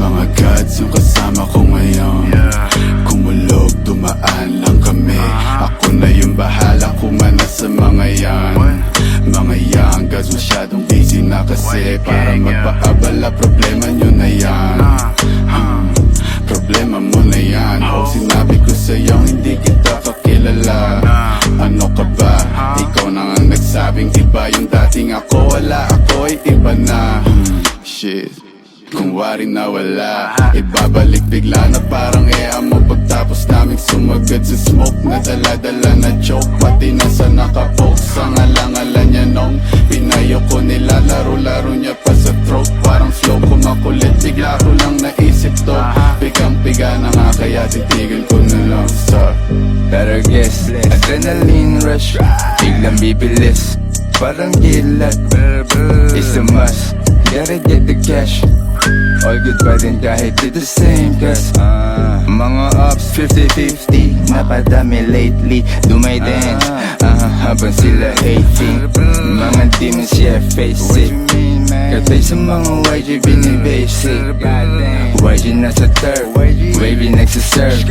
Mga gods yung kasama ko ngayon. Kumulog, dumaan lang kami. Ako na yung bahala kumana sa mga yan. Mga young gods masyadong busy na kasi para magpaabala, problema nyo na yan. Problema mo na yan. Sinabi ko sa'yo hindi kita kakilala. Ano ka ba? Ikaw na nga nagsabing iba yung dating ako. Wala, ako'y iba na. Shit, kung wari na wala, ibabalik bigla na parang mo. Pagtapos naming sumagad sa smoke na dala-dala na joke, pati nasa nakapoke sa ngalangalan niya nung pinayo ko nila. Laro-laro niya pa sa throat, parang flow ko makulit. Bigla ko lang naisip to, pigang-piga na nga kaya titigil ko na lang sa better guess, adrenaline rush, biglang bibilis, parang gilat. It's a must, gotta get the cash. All good pa din kahit di the same cause mga ups 50-50, napadami lately. Do my dance, habang sila hating. Mga demons, yeah, face it. Katay sa mga YG binibasic. YG nasa third, wavy next to serve.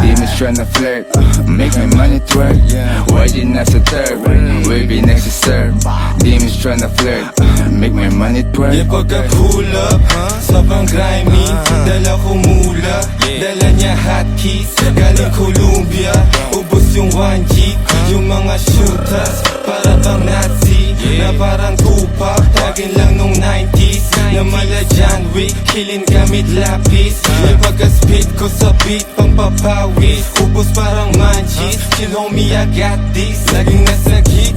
Demons tryna flirt, make my money twerk. YG nasa third, wavy next to serve. Demons tryna flirt, make my money twerk. Yeah, pagka-pull up, sobrang grimy. Dala ko mula, dala niya hotkeys. Galing Columbia, ubos yung 1G. Yung mga shooters, para bang Nazi. Na parang Tupac, tagin lang nung 90s. Na mala John Wick, killing gamit lapis. Yung pagka-spit ko sa beat, pang papawis. Ubos parang manchis, chill homie I got this. Laging nasa gig,